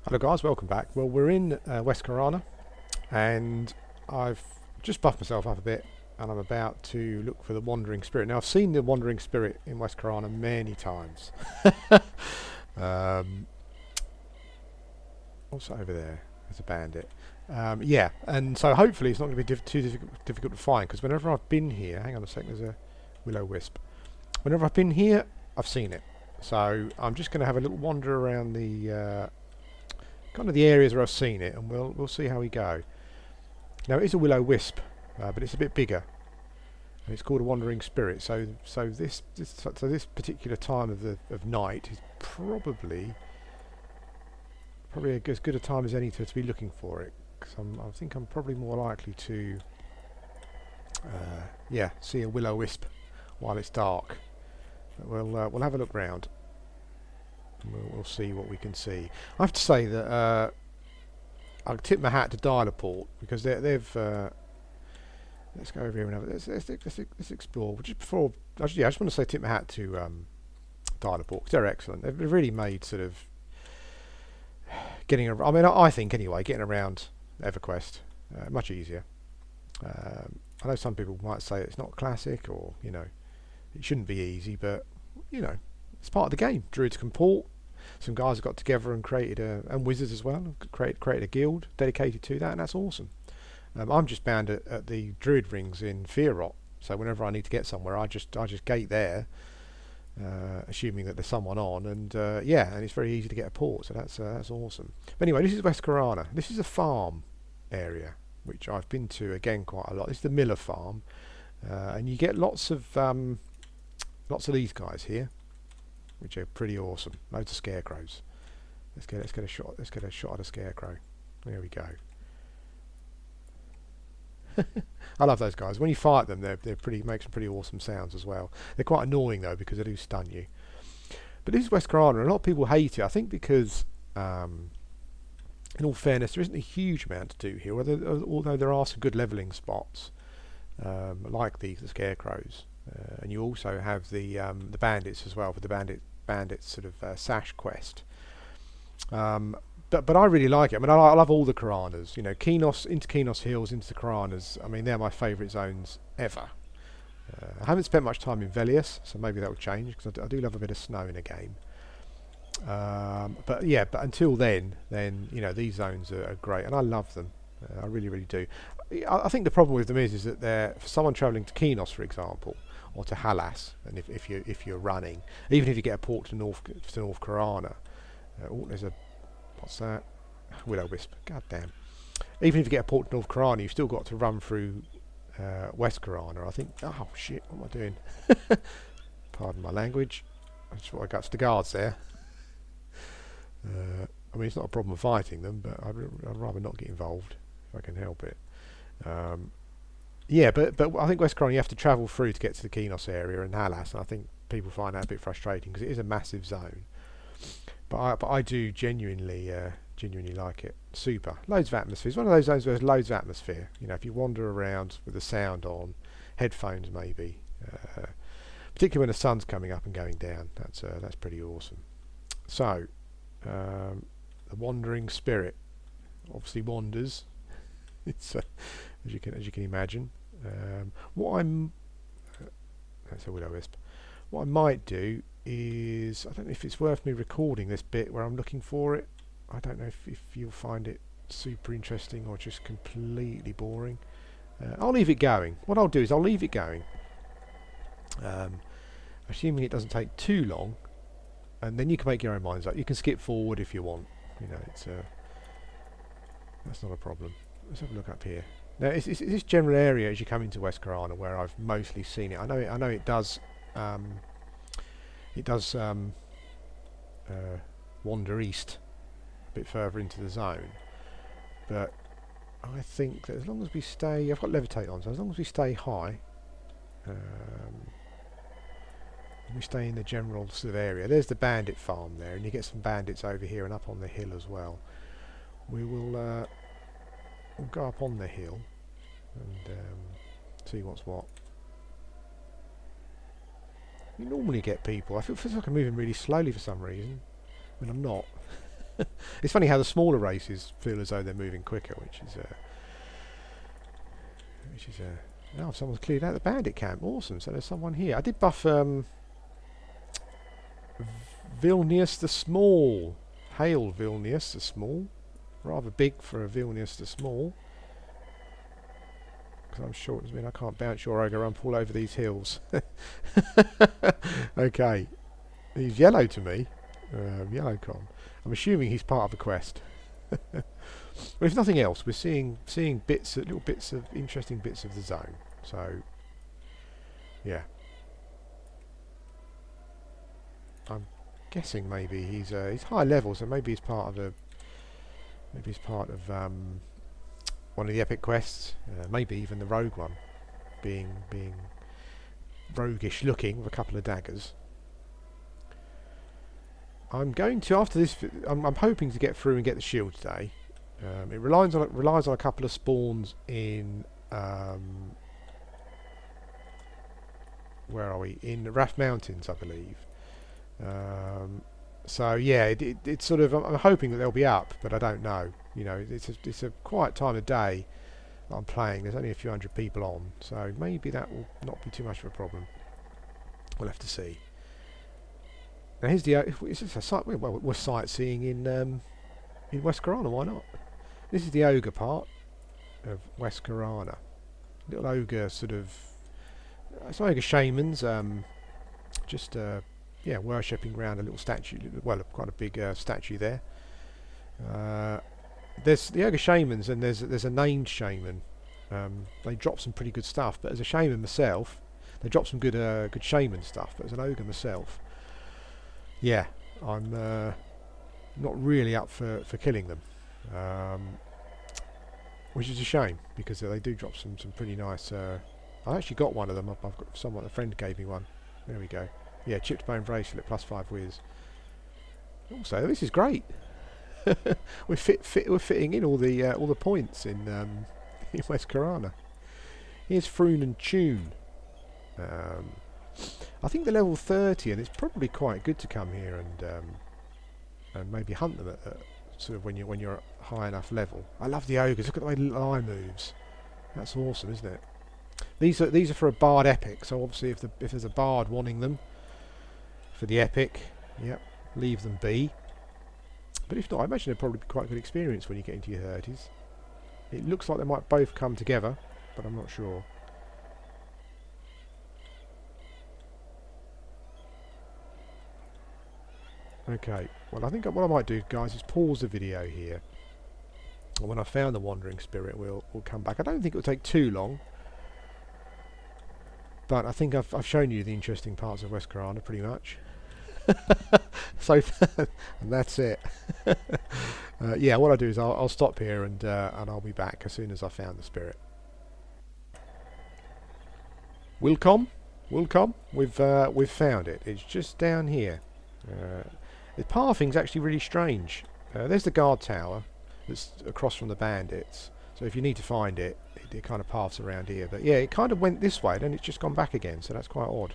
Hello guys, welcome back. Well, we're in West Corana and I've just buffed myself up a bit and I'm about to look for the Wandering Spirit. Now I've seen the Wandering Spirit in West Corana many times. um, what's over there? There's a bandit. Yeah, and so hopefully it's not going to be too difficult to find, because whenever I've been here, hang on a second, there's a will-o-wisp. Whenever I've been here, I've seen it. So I'm just going to have a little wander around the kind of the areas where I've seen it, and we'll see how we go. Now it is a will-o-wisp, but it's a bit bigger, and it's called a wandering spirit. So this particular time of night is probably as good a time as any to be looking for it. Because I think I'm probably more likely to see a will-o-wisp while it's dark. But we'll have a look round. We'll see what we can see. I have to say that I'll tip my hat to Dialeport, because they've. Let's go over here and have let's explore. Just before, I just want to say tip my hat to Dialeport, because they're excellent. They've really made sort of getting. I mean, I think anyway, getting around Everquest much easier. I know some people might say it's not classic, or it shouldn't be easy, but it's part of the game. Druids can port. Some guys have got together and created and wizards as well, created a guild dedicated to that, and that's awesome. I'm just bound at the druid rings in Fearrot, so whenever I need to get somewhere, I just gate there, assuming that there's someone on, and and it's very easy to get a port, so that's awesome. But anyway, this is West Corana. This is a farm area which I've been to again quite a lot. This is the Miller farm, and you get lots of these guys here, which are pretty awesome. Loads of scarecrows. Let's get a shot. Let's get a shot at a scarecrow. There we go. I love those guys. When you fight them, they're pretty, make some pretty awesome sounds as well. They're quite annoying though, because they do stun you. But this is West Corana, and a lot of people hate it. I think because, in all fairness, there isn't a huge amount to do here. Although there are some good leveling spots, like the scarecrows. And you also have the bandits as well, for the bandits sort of sash quest. But I really like it. I mean, I love all the Karanas. Kenos, into Kenos Hills, into the Karanas. I mean, they're my favourite zones ever. I haven't spent much time in Velius, so maybe that will change, because I do love a bit of snow in a game. But until then these zones are great, and I love them. I really, really do. I think the problem with them is that they're, for someone travelling to Kenos, for example, or to Halas, and if you're running, even if you get a port to North Corana, there's a, what's that? Will-o-wisp. God damn. Even if you get a port to North Corana, you've still got to run through West Corana. I think. Oh shit! What am I doing? Pardon my language. I just thought I got to the guards there. I mean, it's not a problem fighting them, but I'd rather not get involved if I can help it. But I think West Corona you have to travel through to get to the Kenos area and Halas, and I think people find that a bit frustrating, because it is a massive zone. But I do genuinely like it. Super. Loads of atmosphere. It's one of those zones where there's loads of atmosphere. If you wander around with the sound on, headphones maybe, particularly when the sun's coming up and going down. That's pretty awesome. So, the wandering spirit obviously wanders. It's as you can imagine. That's a will-o-wisp. What I might do is, I don't know if it's worth me recording this bit where I'm looking for it. I don't know if you'll find it super interesting or just completely boring. I'll leave it going. What I'll do is I'll leave it going, assuming it doesn't take too long, and then you can make your own minds up. You can skip forward if you want. That's not a problem. Let's have a look up here. Now, it's this general area as you come into West Corana where I've mostly seen it. I know it does. It does wander east a bit further into the zone, but I think that as long as we stay, I've got levitate on, so as long as we stay high, we stay in the general sort of area. There's the bandit farm there, and you get some bandits over here and up on the hill as well. We will we'll go up on the hill and see what's what. You normally get people. I feel like I'm moving really slowly for some reason when I'm not. It's funny how the smaller races feel as though they're moving quicker, oh, someone's cleared out the bandit camp. Awesome. So there's someone here. I did buff Vilnius the Small. Hail Vilnius the Small. Rather big for a Vilnius the Small. Because I'm short as I can't bounce your ogre rump all over these hills. Okay. He's yellow to me. Yellow con. I'm assuming he's part of the quest. Well, if nothing else, we're seeing little bits of interesting bits of the zone. So, yeah. I'm guessing maybe he's high level, so maybe he's part of one of the epic quests. Maybe even the rogue one, being roguish looking with a couple of daggers. I'm going to, after this, I'm hoping to get through and get the shield today. It relies on a couple of spawns in where are we? In the Raft Mountains, I believe. So yeah, it's sort of, I'm hoping that they'll be up, but I don't know. You know, it's a quiet time of day that I'm playing. There's only a few hundred people on, so maybe that will not be too much of a problem. We'll have to see. Now here's it's just a site. Well, we're sightseeing in West Karana. Why not? This is the ogre part of West Karana. Little ogre sort of. It's ogre shamans. Just yeah, worshipping around a little statue. Well, quite a big statue there. There's the ogre shamans, and there's a named shaman. They drop some pretty good stuff. But as a shaman myself, they drop some good shaman stuff. But as an ogre myself. Yeah, I'm not really up for killing them, which is a shame because they do drop some pretty nice. I actually got one of them. I've got someone, a friend gave me one. There we go. Yeah, chipped bone bracelet +5 whiz. Also, this is great. we're fitting in all the points in West Karana. Here's Froon and Tune. I think they're level 30, and it's probably quite good to come here and maybe hunt them at sort of when you're at high enough level. I love the ogres. Look at the way the little eye moves. That's awesome, isn't it? These are for a bard epic. So obviously, if there's a bard wanting them for the epic, yep, leave them be. But if not, I imagine they'd probably be quite a good experience when you get into your 30s. It looks like they might both come together, but I'm not sure. Okay, well I think what I might do, guys, is pause the video here. And when I found the Wandering Spirit, we'll come back. I don't think it'll take too long. But I think I've shown you the interesting parts of West Karana pretty much. So, and that's it. Yeah, what I'll do is I'll stop here and I'll be back as soon as I found the spirit. Wilcom, we've found it. It's just down here. The pathing's actually really strange. There's the guard tower that's across from the bandits. So if you need to find it, it kind of paths around here. But yeah, it kind of went this way, then it's just gone back again. So that's quite odd.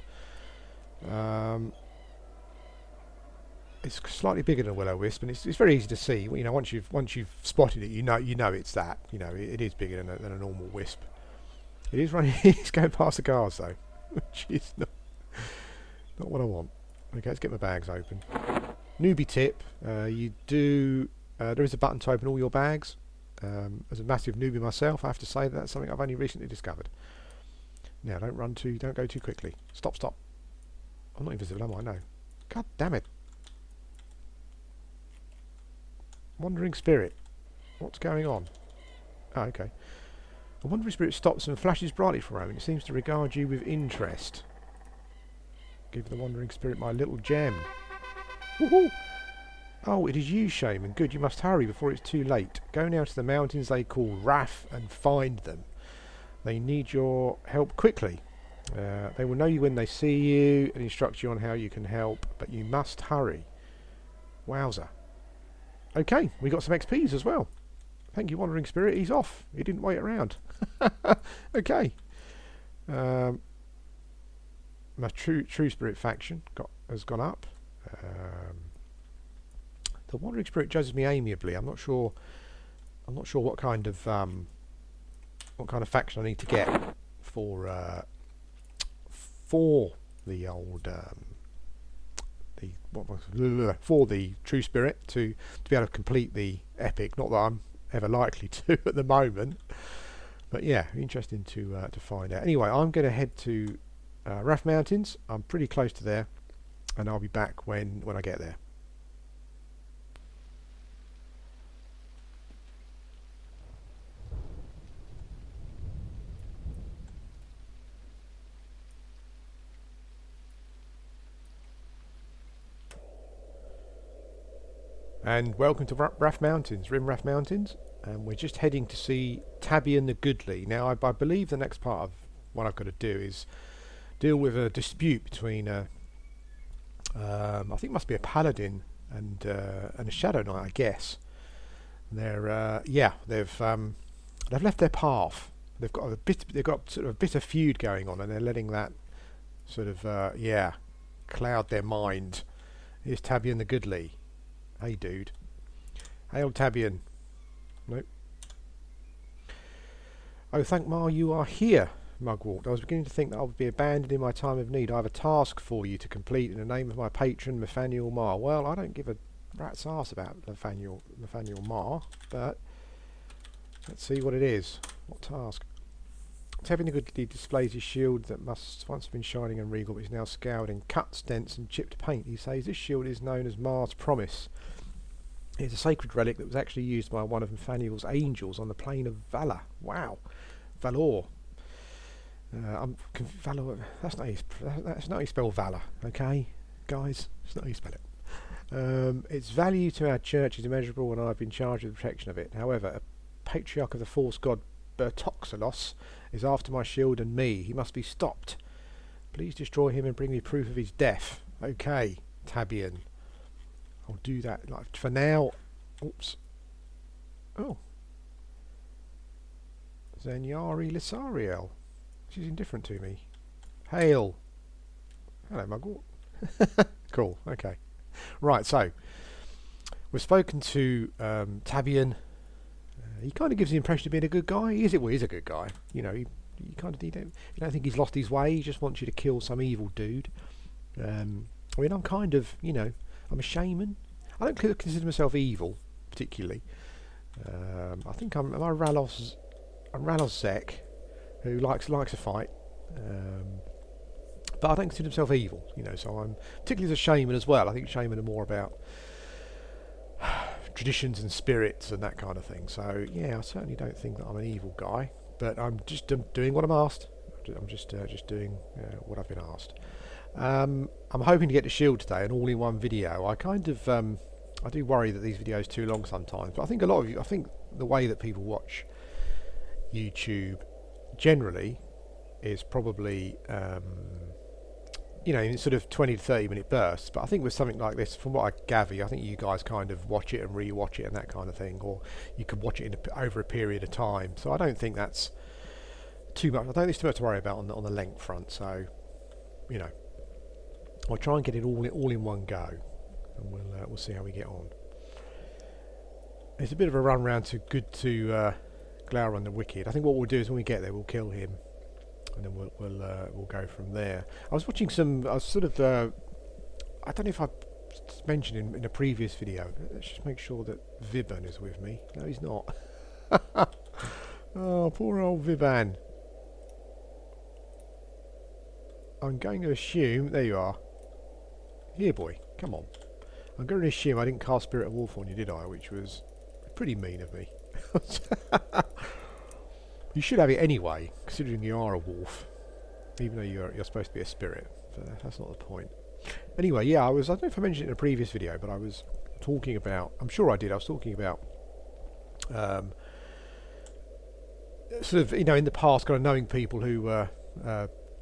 It's slightly bigger than a will-o-wisp, and it's very easy to see. You know, once you've spotted it, you know it's that. You know, it is bigger than a normal wisp. It is running. It's going past the guards though, which is not what I want. Okay, let's get my bags open. Newbie tip: you do. There is a button to open all your bags. As a massive newbie myself, I have to say that's something I've only recently discovered. Now, don't go too quickly. Stop. I'm not invisible, am I? No. God damn it. Wandering Spirit. What's going on? Oh, okay. A Wandering Spirit stops and flashes brightly for a moment. It seems to regard you with interest. Give the Wandering Spirit my little gem. Woohoo! Oh, it is you, Shaymin. Good, you must hurry before it's too late. Go now to the mountains they call Raf and find them. They need your help quickly. They will know you when they see you and instruct you on how you can help, but you must hurry. Wowzer. Okay, we got some XPs as well. Thank you, Wandering Spirit. He's off. He didn't wait around. Okay. My True Spirit faction has gone up. The Wandering Spirit judges me amiably. I'm not sure what kind of faction I need to get for the old for the True Spirit to be able to complete the epic. Not that I'm ever likely to at the moment, but yeah, interesting to find out. Anyway, I'm going to head to Raff Mountains. I'm pretty close to there, and I'll be back when I get there. And welcome to Raff Mountains, Rim Raff Mountains, and we're just heading to see Tabian the Goodly. Now, I believe the next part of what I've got to do is deal with a dispute between I think it must be a paladin and a shadow knight, I guess. They're they've left their path. They've got sort of a bit of feud going on, and they're letting that sort of cloud their mind. Here's Tabian the Goodly. Hey, dude. Hey, old Tabian. Nope. Oh, thank Ma you are here, Mugwort. I was beginning to think that I would be abandoned in my time of need. I have a task for you to complete in the name of my patron, Nathaniel Ma. Well, I don't give a rat's ass about Nathaniel Ma, but let's see what it is. What task? Tabian the Goodly displays his shield that must once have been shining and regal, but is now scoured in cuts, dents, and chipped paint. He says this shield is known as Ma's Promise. It's a sacred relic that was actually used by one of Nathaniel's angels on the plane of Valor. Wow, Valor. Valor. That's not how you spell Valor, okay, guys. It's not how you spell it. Its value to our church is immeasurable, and I've been charged with the protection of it. However, a patriarch of the false god Bertoxalos is after my shield and me. He must be stopped. Please destroy him and bring me proof of his death. Okay, Tabian. I'll do that. Like for now. Oops. Oh. Zenyari Lissariel. She's indifferent to me. Hail. Hello, Mugwort. Cool. Okay. Right. So we've spoken to Tabian. He kind of gives the impression of being a good guy. He is a good guy. You know, you don't think he's lost his way. He just wants you to kill some evil dude. I mean, I'm kind of, I'm a shaman. I don't consider myself evil particularly. I think I'm a Ralos Zek who likes a fight. But I don't consider myself evil. So I'm particularly as a shaman as well. I think shaman are more about traditions and spirits and that kind of thing. So yeah, I certainly don't think that I'm an evil guy, but I'm just doing what I'm asked. I'm just doing what I've been asked. I'm hoping to get the shield today, an all-in-one video. I kind of I do worry that these videos are too long sometimes, but I think a lot of you, I think the way that people watch YouTube generally is probably in sort of 20 to 30 minute bursts, but I think with something like this, from what I gather, I think you guys kind of watch it and re-watch it and that kind of thing, or you could watch it over a period of time. So I don't think that's too much. I don't think there's too much to worry about on the length front. So I'll try and get it all in one go, and we'll see how we get on. It's a bit of a run round to Glauron the Wicked. I think what we'll do is when we get there, we'll kill him, and then we'll go from there. I was watching some. I was sort of. I don't know if I mentioned in a previous video. Let's just make sure that Viban is with me. No, he's not. Oh, poor old Viban. I'm going to assume. There you are. Here, boy. Come on. I'm going to assume I didn't cast Spirit of Wolf on you, did I? Which was pretty mean of me. You should have it anyway, considering you are a wolf, even though you're supposed to be a spirit. But that's not the point. Anyway, yeah, I don't know if I mentioned it in a previous video, but I was talking about. I'm sure I did. I was talking about sort of in the past, kind of knowing people who were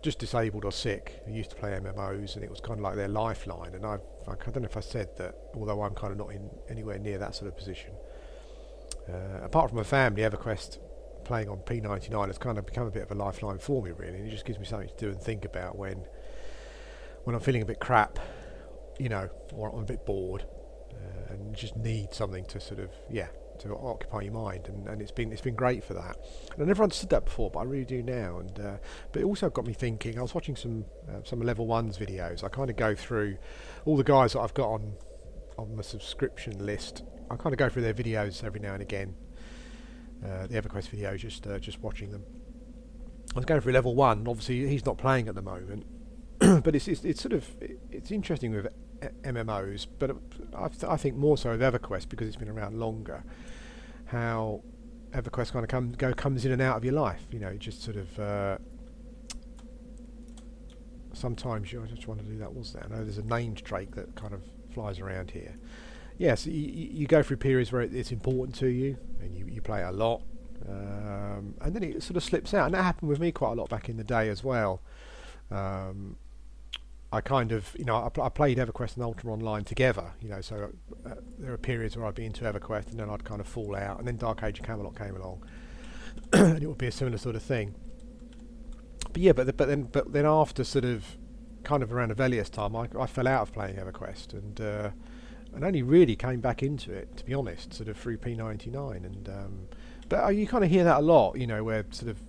just disabled or sick who used to play MMOs, and it was kind of like their lifeline. And I don't know if I said that, although I'm kind of not in anywhere near that sort of position. Apart from my family, Everquest playing on P99 has kind of become a bit of a lifeline for me, really. And it just gives me something to do and think about when I'm feeling a bit crap, or I'm a bit bored. and you just need something to sort of to occupy your mind, and it's been great for that. And I never understood that before, but I really do now. And but it also got me thinking. I was watching some level ones videos. I kind of go through all the guys that I've got on my subscription list. I kind of go through their videos every now and again. The EverQuest videos, just watching them. I was going through level one. Obviously, he's not playing at the moment, but it's sort of it's interesting with MMOs, but I think more so with EverQuest because it's been around longer. How EverQuest kind of comes in and out of your life. You know, just sort of sometimes I just want to do that. What's that? I know there's a named drake that kind of flies around here. Yes, you go through periods where it's important to you, and you play it a lot, and then it sort of slips out. And that happened with me quite a lot back in the day as well. I kind of, I played EverQuest and Ultra Online together, so there are periods where I'd be into EverQuest and then I'd kind of fall out, and then Dark Age of Camelot came along, and it would be a similar sort of thing. But yeah, but then after sort of kind of around Avelius time, I fell out of playing EverQuest and only really came back into it, to be honest, sort of through P99. And but you kind of hear that a lot, where sort of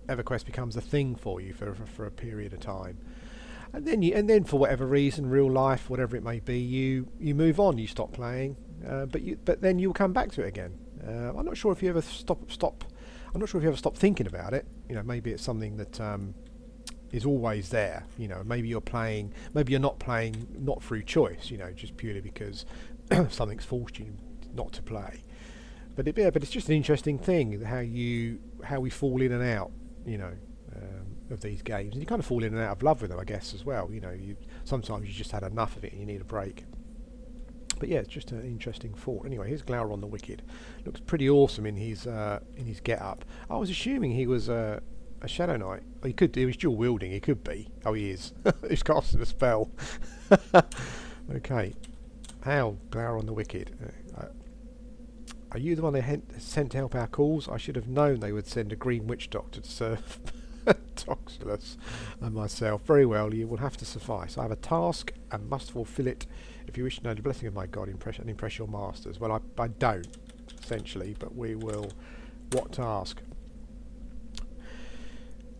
EverQuest becomes a thing for you for a period of time. And then for whatever reason, real life, whatever it may be, you move on, you stop playing, but then you'll come back to it again. I'm not sure if you ever stop. I'm not sure if you ever stop thinking about it. Maybe it's something that is always there. Maybe you're playing, maybe you're not playing, not through choice. Just purely because something's forced you not to play. But it's just an interesting thing how we fall in and out. Of these games, and you kind of fall in and out of love with them, I guess, as well. Sometimes you just had enough of it and you need a break. But yeah, it's just an interesting thought. Anyway, here's Glauron the Wicked. Looks pretty awesome in his get-up. I was assuming he was a Shadow Knight. Well, he was dual wielding. He could be. Oh, he is. He's casting a spell. Okay. How Glauron the Wicked? Are you the one they sent to help our cause? I should have known they would send a green witch doctor to serve Toxilus and myself. Very well, you will have to suffice. I have a task and must fulfill it if you wish to know the blessing of my God and impress your masters. Well, I don't, essentially, but we will. What task?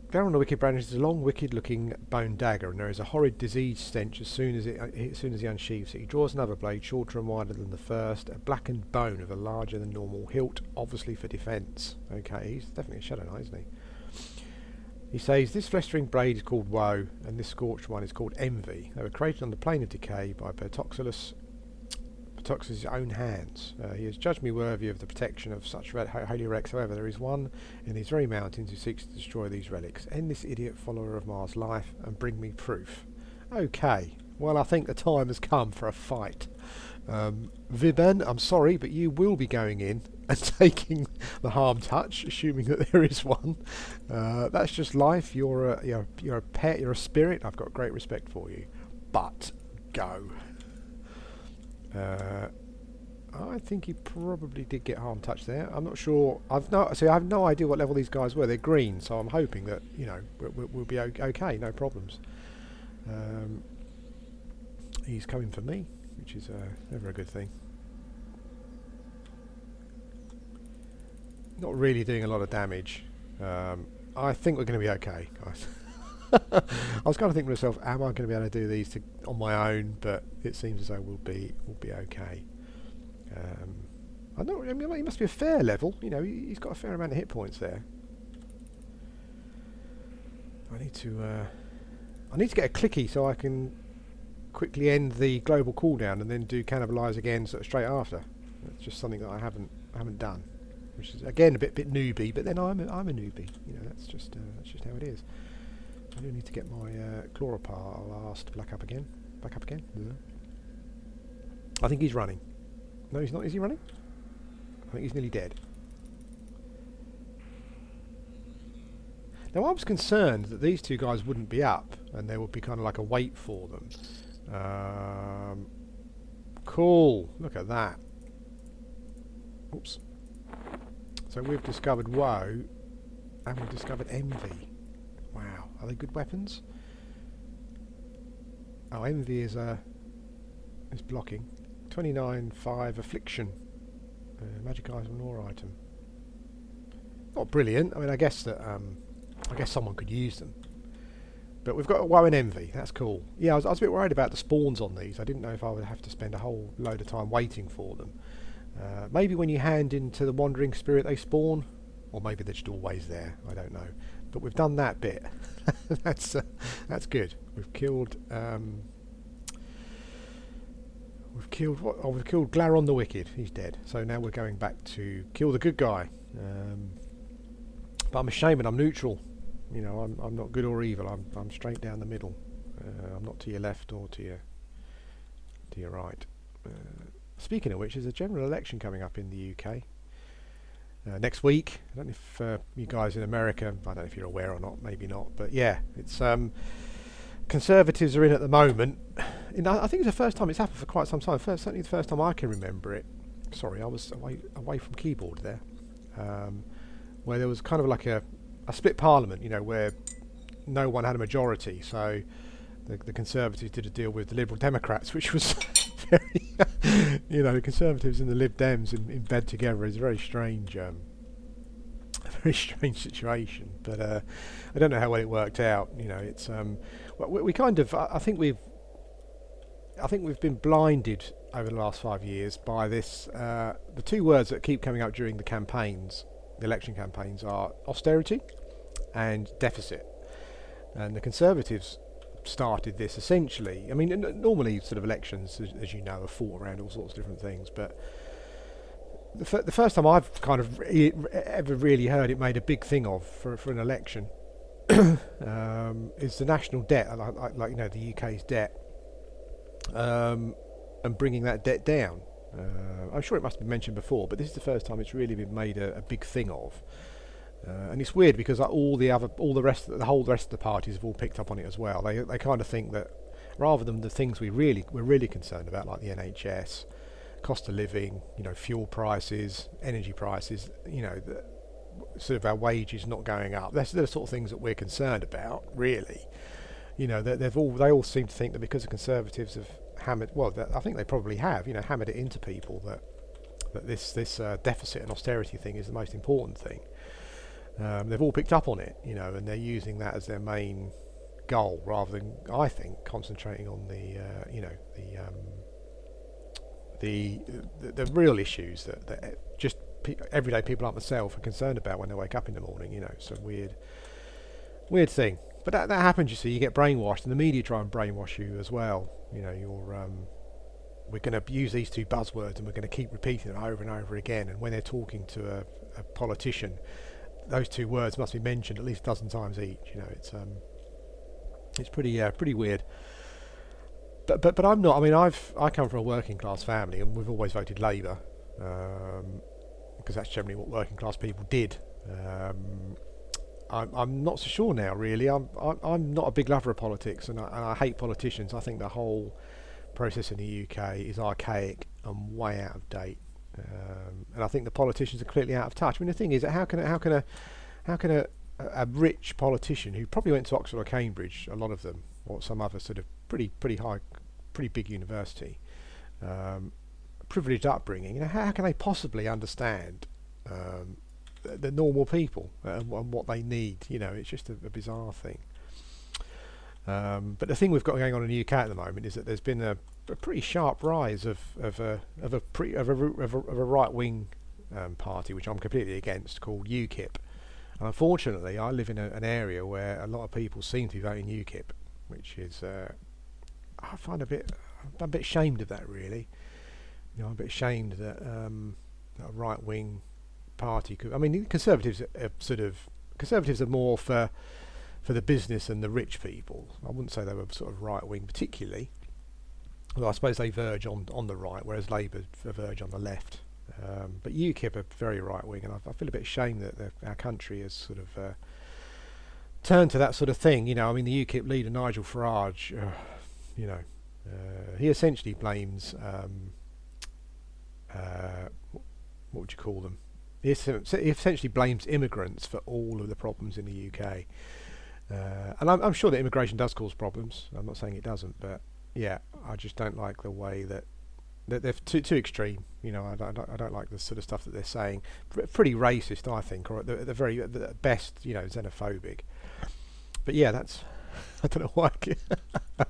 Glauron the Wicked brandishes a long, wicked-looking bone dagger, and there is a horrid disease stench as soon as he unsheathes it. He draws another blade, shorter and wider than the first, a blackened bone of a larger than normal hilt, obviously for defence. Okay, he's definitely a Shadow Knight, isn't he? He says, this flestering blade is called Woe, and this scorched one is called Envy. They were created on the plane of decay by Toxilus' own hands. He has judged me worthy of the protection of such holy relics. However, there is one in these very mountains who seeks to destroy these relics. End this idiot follower of Mars' life and bring me proof. Okay, well, I think the time has come for a fight. Vibben, I'm sorry, but you will be going in and taking the harm touch, assuming that there is one. That's just life. You're a pet. You're a spirit. I've got great respect for you, but go. I think he probably did get harm touch there. I'm not sure. I have no idea what level these guys were. They're green, so I'm hoping that we'll be okay. No problems. He's coming for me, which is never a good thing. Not really doing a lot of damage. I think we're going to be okay, guys. I was kind of thinking to myself, am I going to be able to do these on my own? But it seems as though we'll be okay. I mean, he must be a fair level. He's got a fair amount of hit points there. I need to get a clicky so I can quickly end the global cooldown and then do cannibalise again sort of straight after. That's just something that I haven't done, which is again a bit newbie. But then I'm a newbie. That's just how it is. I do need to get my chloroplast back up again. Yeah. I think he's running. No, he's not. Is he running? I think he's nearly dead. Now I was concerned that these two guys wouldn't be up and there would be kind of like a wait for them. Cool. Look at that. Oops. So we've discovered Woe and we've discovered Envy. Wow. Are they good weapons? Oh, Envy is blocking. 29.5 affliction. Magic item or item. Not brilliant. I mean, I guess that I guess someone could use them. But we've got a Woe and Envy. That's cool. Yeah, I was a bit worried about the spawns on these. I didn't know if I would have to spend a whole load of time waiting for them. Maybe when you hand into the Wandering Spirit they spawn, or maybe they're just always there. I don't know. But we've done that bit. That's good. We've killed. We've killed what? Oh, we've killed Glaron the Wicked. He's dead. So now we're going back to kill the good guy. But I'm a shaman. I'm neutral. You know, I'm not good or evil. I'm straight down the middle. I'm not to your left or to your right. Speaking of which, there's a general election coming up in the UK next week. I don't know if you guys in America, I don't know if you're aware or not, maybe not, but yeah, it's Conservatives are in at the moment. I think it's the first time it's happened for quite some time. Certainly the first time I can remember it. Sorry, I was away from keyboard there. Where there was kind of like a split parliament, you know, where no one had a majority. So the Conservatives did a deal with the Liberal Democrats, which was very, you know, the Conservatives and the Lib Dems in bed together is a very strange situation. But I don't know how well it worked out. You know, it's we kind of I think we've been blinded over the last 5 years by this. The two words that keep coming up during the campaigns. The election campaigns are austerity and deficit, and the Conservatives started this essentially. I mean, normally sort of elections, as you know, are fought around all sorts of different things, but the first time I've kind of ever really heard it made a big thing of for an election is the national debt, like you know, the UK's debt, and bringing that debt down. I'm sure it must have been mentioned before, but this is the first time it's really been made a big thing of. And it's weird because like, the rest of the parties have all picked up on it as well. They kind of think that rather than the things we're really concerned about, like the NHS, cost of living, you know, fuel prices, energy prices, you know, sort of our wages not going up. That's the sort of things that we're concerned about, really. You know, they all seem to think that because the Conservatives have hammered, well, I think they probably have, you know, hammered it into people that this deficit and austerity thing is the most important thing. They've all picked up on it, you know, and they're using that as their main goal rather than, I think, concentrating on the real issues that just everyday people like myself are concerned about when they wake up in the morning. You know, it's a weird thing. But that happens, you see. You get brainwashed, and the media try and brainwash you as well. You know, we're going to use these two buzzwords, and we're going to keep repeating them over and over again. And when they're talking to a politician, those two words must be mentioned at least a dozen times each. You know, it's pretty weird. But I'm not. I mean, I come from a working class family, and we've always voted Labour because that's generally what working class people did. I'm not so sure now, really. I'm not a big lover of politics, and I hate politicians. I think the whole process in the UK is archaic and way out of date, and I think the politicians are completely out of touch. I mean, the thing is, that how can a rich politician who probably went to Oxford or Cambridge, a lot of them, or some other sort of pretty big university, privileged upbringing, you know, how can they possibly understand the normal people and what they need? You know, it's just a bizarre thing. But the thing we've got going on in the UK at the moment is that there's been a pretty sharp rise of a right wing party, which I'm completely against, called UKIP. And unfortunately, I live in an area where a lot of people seem to be voting UKIP, which is I find I'm a bit ashamed of that, really. You know, I'm a bit ashamed that a right wing party could. I mean, Conservatives are more for the business and the rich people. I wouldn't say they were sort of right wing particularly. Well, I suppose they verge on the right, whereas Labour verge on the left. But UKIP are very right wing, and I feel a bit ashamed that our country has sort of turned to that sort of thing. You know, I mean, the UKIP leader Nigel Farage, you know, he essentially blames what would you call them? He essentially blames immigrants for all of the problems in the UK. And I'm sure that immigration does cause problems. I'm not saying it doesn't, but yeah, I just don't like the way that they're too extreme. You know, I don't like the sort of stuff that they're saying. Pretty racist, I think, or at the very at the best, you know, xenophobic. But yeah, that's I don't know why. I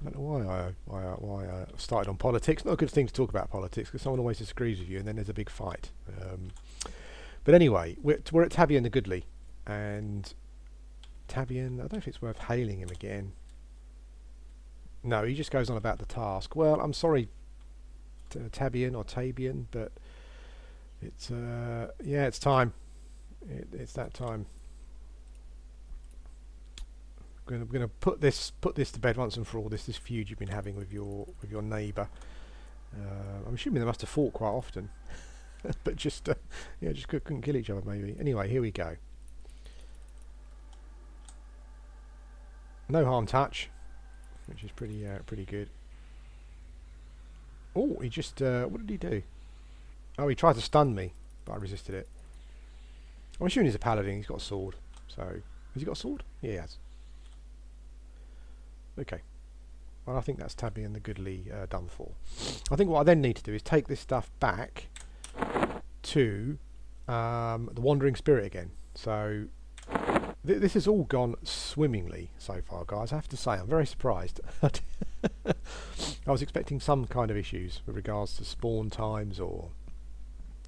don't know why I started on politics. Not a good thing to talk about politics because someone always disagrees with you, and then there's a big fight. But anyway, we're at Tabian the Goodly, and Tabian. I don't know if it's worth hailing him again. No, he just goes on about the task. Well, I'm sorry, Tabian or Tabian, but it's yeah, it's time. It's that time. We're gonna put this to bed once and for all. This feud you've been having with your neighbour. I'm assuming they must have fought quite often, but just yeah, just couldn't kill each other maybe. Anyway, here we go. No harm touch, which is pretty good. Oh, he just what did he do? Oh, he tried to stun me, but I resisted it. I'm assuming he's a paladin. He's got a sword. So has he got a sword? Yeah, he has. Okay. Well, I think that's Tabby and the Goodly done for. I think what I then need to do is take this stuff back to the Wandering Spirit again. So this has all gone swimmingly so far, guys. I have to say, I'm very surprised. I was expecting some kind of issues with regards to spawn times or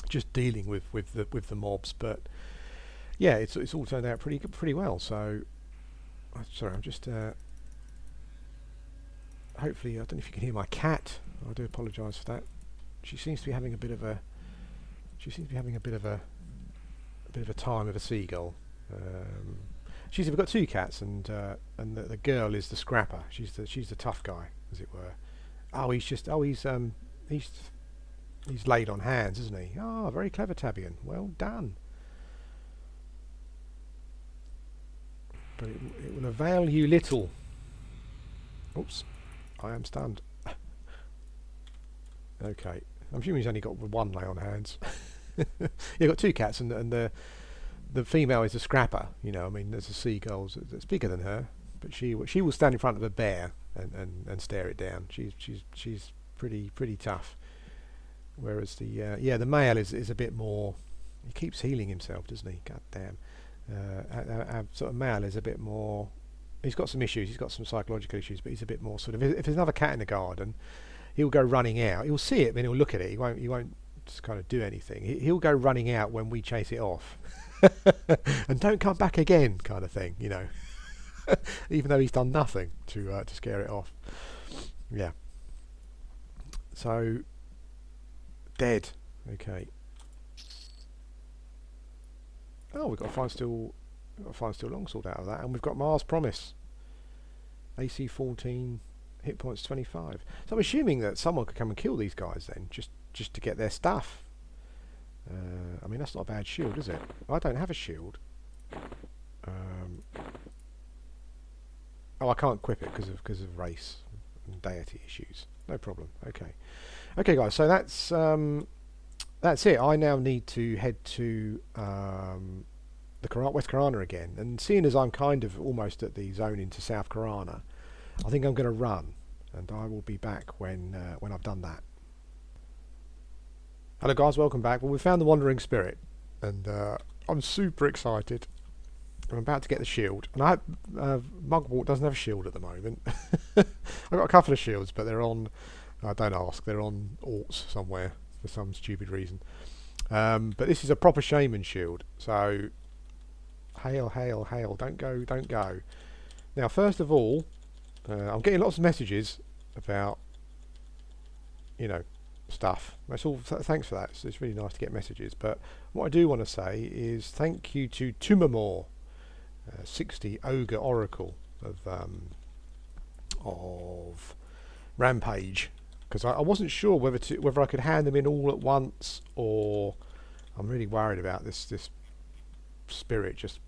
just dealing with the mobs, but yeah, it's all turned out pretty well. So sorry, I'm just hopefully, I don't know if you can hear my cat. I do apologise for that. She seems to be having a bit of a time with a seagull. We've got two cats, and the girl is the scrapper. She's the tough guy, as it were. Oh, he's laid on hands, isn't he? Oh, very clever, Tabian. Well done. But it will avail you little. Oops. I am stunned. Okay. I'm assuming he's only got one lay on hands. You've got two cats, and the female is a scrapper. You know, I mean, there's a seagull that's bigger than her, but she will stand in front of a bear and stare it down. She's pretty tough. Whereas the male is a bit more. He keeps healing himself, doesn't he? God damn. Our sort of male is a bit more. He's got some issues. He's got some psychological issues, but he's a bit more sort of. If there's another cat in the garden, he'll go running out. He'll see it, then he'll look at it. He won't just kind of do anything. He'll go running out when we chase it off, and don't come back again, kind of thing. You know, even though he's done nothing to scare it off. Yeah. So dead. Okay. Oh, we've got to find still. We've got to find still longsword out of that, and we've got Mars Promise. AC 14, hit points 25. So I'm assuming that someone could come and kill these guys then, just to get their stuff. I mean, that's not a bad shield, is it? I don't have a shield. Oh, I can't equip it because of race and deity issues. No problem. Okay, guys. So that's it. I now need to head to the West Karana again, and seeing as I'm kind of almost at the zone into South Karana, I think I'm going to run, and I will be back when I've done that. Hello guys, welcome back. Well, we found the Wandering Spirit, and I'm super excited. I'm about to get the shield, and Mugwort doesn't have a shield at the moment. I've got a couple of shields, but they're on. Don't ask. They're on Orts somewhere for some stupid reason. But this is a proper Shaymin Shield, so. Hail, hail, hail. Don't go. Now, first of all, I'm getting lots of messages about, you know, stuff. That's all. Thanks for that. It's really nice to get messages. But what I do want to say is thank you to Tumamore, 60 Ogre Oracle of Rampage, because I wasn't sure whether I could hand them in all at once, or I'm really worried about this spirit just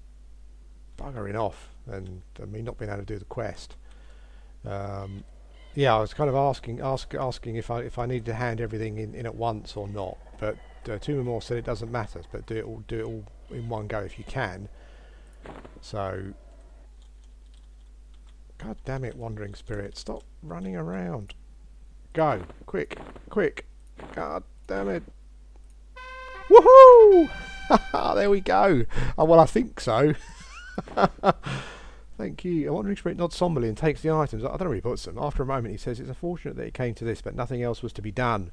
buggering off and me not being able to do the quest. Yeah, I was kind of asking if I needed to hand everything in at once or not, but Tumamore said it doesn't matter, but do it all in one go if you can. So, god damn it, Wandering Spirit, stop running around. Go. Quick. Quick. God damn it. Woohoo! There we go. Oh, well, I think so. Thank you. A wandering spirit nods somberly and takes the items. I don't know where he puts them. After a moment, he says, it's unfortunate that it came to this, but nothing else was to be done.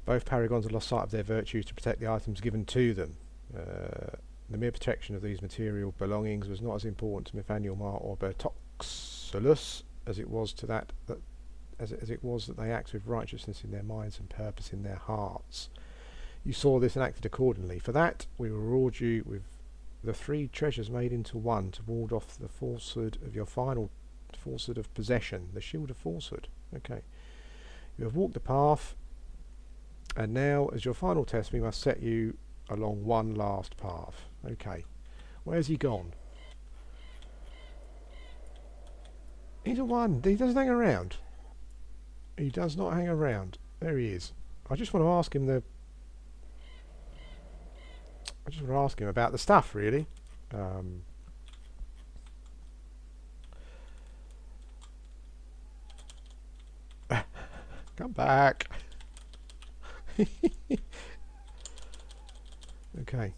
Both paragons had lost sight of their virtues to protect the items given to them. The mere protection of these material belongings was not as important to Nathaniel Mar or Bertoxolus as it was to that it was that they acted with righteousness in their minds and purpose in their hearts. You saw this and acted accordingly. For that, we will reward you with the 3 treasures made into one to ward off the falsehood of your final falsehood of possession, the Shield of Falsehood. Okay. You have walked the path, and now, as your final test, we must set you along one last path. Okay. Where's he gone? He's a one. He doesn't hang around. He does not hang around. There he is. I just want to ask him about the stuff, really. Come back. Okay.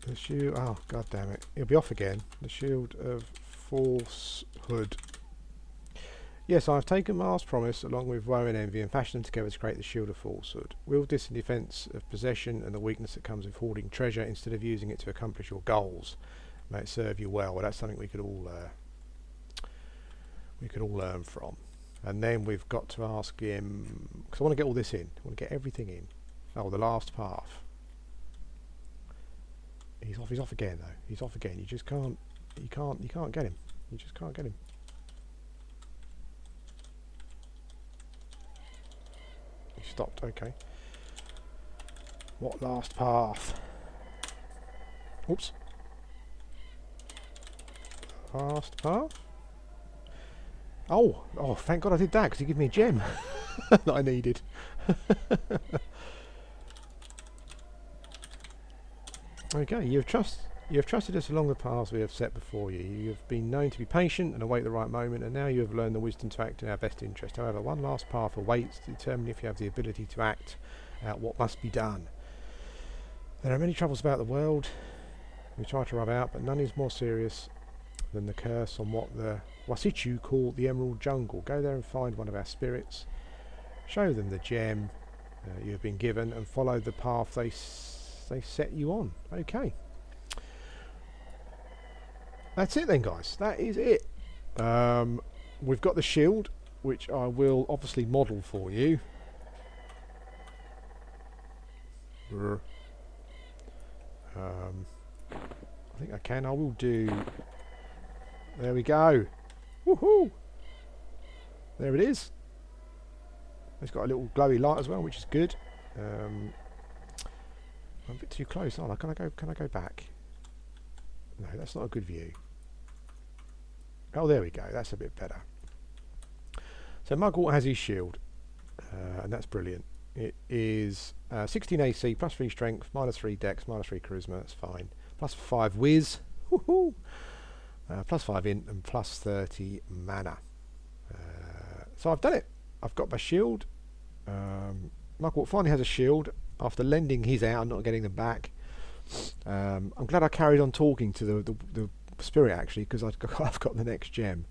The shield. Oh, god damn it! He'll be off again. The Shield of Falsehood. Yes, I have taken Mar's promise along with woe and envy and fashioned them together to create the Shield of Falsehood. Wield this in defence of possession and the weakness that comes with hoarding treasure instead of using it to accomplish your goals. May it serve you well. Well, that's something we could all learn from. And then we've got to ask him, because I want to get all this in. I want to get everything in. Oh, the last path. He's off again though. He's off again. You just can't get him. You just can't get him. He stopped, okay. What last path? Oops. Last path? Oh, thank God I did that, because he gave me a gem that I needed. Okay, you have trusted us along the paths we have set before you. You have been known to be patient and await the right moment, and now you have learned the wisdom to act in our best interest. However, one last path awaits to determine if you have the ability to act out what must be done. There are many troubles about the world we try to rub out, but none is more serious than the curse on what the Wasichu call the Emerald Jungle. Go there and find one of our spirits, show them the gem you have been given, and follow the path they set you on. Okay, that's it then, guys. That is it. We've got the shield, which I will obviously model for you. I think I can. I will do. There we go. Woohoo! There it is. It's got a little glowy light as well, which is good. I'm a bit too close, aren't I? Can I go back? No, that's not a good view. Oh, there we go. That's a bit better. So Mugwort has his shield, and that's brilliant. It is 16 AC, plus 3 strength, minus 3 dex, minus 3 charisma. That's fine. Plus 5 whiz. Woohoo! Plus 5 int and plus 30 mana. So I've done it. I've got my shield. Mugwort finally has a shield after lending his out and not getting them back. I'm glad I carried on talking to the spirit, actually, because I've got the next gem.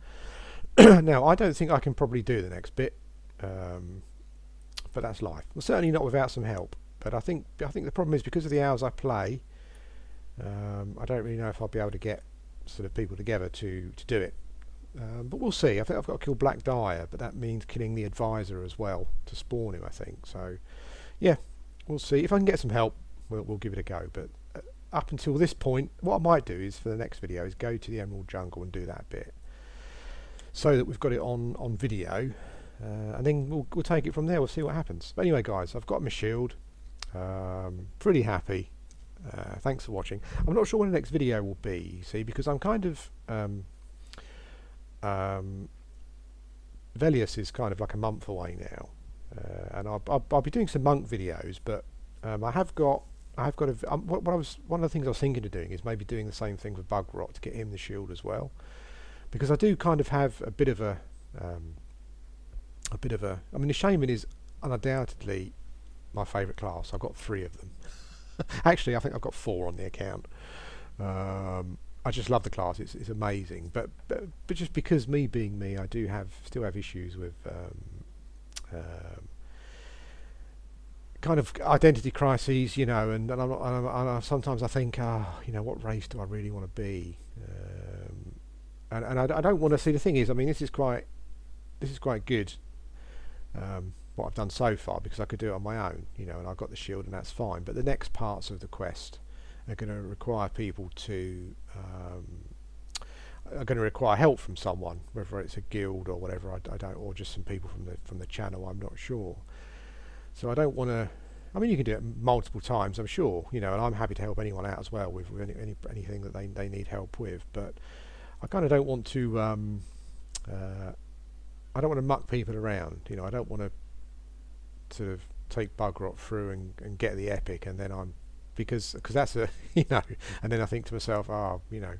Now, I don't think I can probably do the next bit, but that's life. Well, certainly not without some help. But I think the problem is, because of the hours I play, I don't really know if I'll be able to get sort of people together to do it. But we'll see. I think I've got to kill Black Dyer, but that means killing the advisor as well to spawn him, I think. So, yeah, we'll see. If I can get some help, we'll give it a go. But up until this point, what I might do is, for the next video, is go to the Emerald Jungle and do that bit, so that we've got it on video, and then we'll take it from there. We'll see what happens. But anyway, guys, I've got my shield. Pretty happy. Thanks for watching. I'm not sure when the next video will be, you see, because I'm kind of Velius is kind of like a month away now, and I'll be doing some monk videos, but one of the things I was thinking of doing is maybe doing the same thing with Bugrot to get him the shield as well, because I do kind of have a bit of a a bit of a. I mean, the Shaman is undoubtedly my favourite class. I've got 3 of them. Actually, I think I've got 4 on the account. I just love the class. It's amazing. But just because me being me, I do still have issues with kind of identity crises, you know. And sometimes I think, you know, what race do I really want to be? And I don't want to see. The thing is, I mean, this is quite good. What I've done so far, because I could do it on my own, you know, and I've got the shield and that's fine. But the next parts of the quest are going to require people to are going to require help from someone, whether it's a guild or whatever. I don't, or just some people from the channel. I'm not sure. So I don't want to. I mean, you can do it multiple times, I'm sure, you know, and I'm happy to help anyone out as well with anything that they need help with. But I kind of don't want to. I don't want to muck people around, you know. I don't want to sort of take bug rot through and get the epic, and then I'm because that's a you know, and then I think to myself, oh, you know.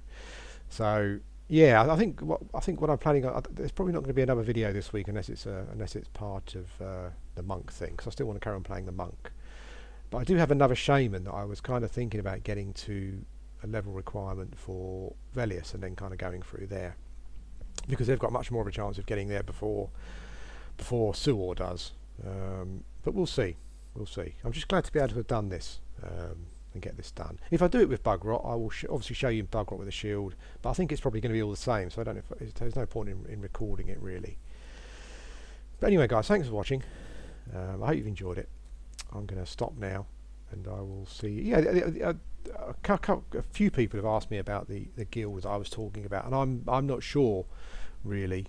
So yeah, I think what I'm planning on, there's probably not going to be another video this week unless it's part of the monk thing, because I still want to carry on playing the monk. But I do have another shaman that I was kind of thinking about getting to a level requirement for Velius and then kind of going through there, because they've got much more of a chance of getting there before Suor does. But we'll see. I'm just glad to be able to have done this and get this done. If I do it with bug rot, I will obviously show you bug rot with a shield, but I think it's probably going to be all the same, so I don't know if there's no point in recording it really. But anyway, guys, thanks for watching. I hope you've enjoyed it. I'm going to stop now, and I will see you. Yeah, a few people have asked me about the guilds I was talking about, and I'm not sure really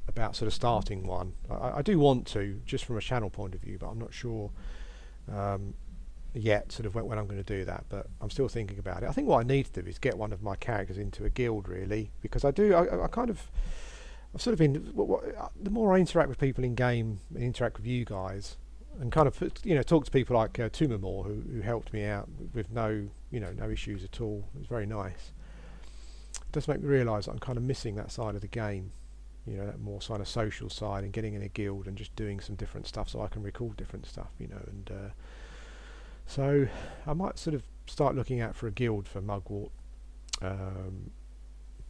about sort of starting one. I do want to, just from a channel point of view, but I'm not sure yet sort of when I'm going to do that. But I'm still thinking about it. I think what I need to do is get one of my characters into a guild really, because I've sort of been, the more I interact with people in game and interact with you guys, and kind of talk to people like Tumamore who helped me out with no issues at all. It was very nice. It does make me realise that I'm kind of missing that side of the game, you know, that more sort of social side, and getting in a guild and just doing some different stuff so I can record different stuff, you know. And so I might sort of start looking out for a guild for Mugwort.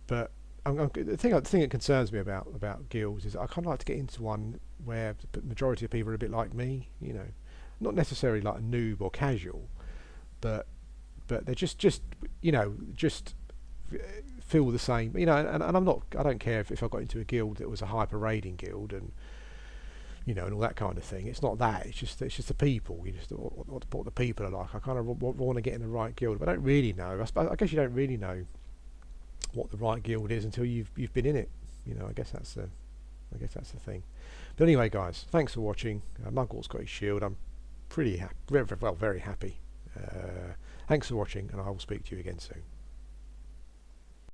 But the thing that concerns me about guilds is I kind of like to get into one where the majority of people are a bit like me, you know, not necessarily like a noob or casual, but they're just feel the same, you know. And I don't care if I got into a guild that was a hyper raiding guild and, you know, and all that kind of thing. It's not that. It's just the people. You just what the people are like. I kind of want to get in the right guild, but I don't really know. I guess you don't really know what the right guild is until you've been in it. You know, I guess that's the thing. But anyway, guys, thanks for watching. Mugwort's got his shield. I'm pretty happy, very happy. Thanks for watching, and I will speak to you again soon.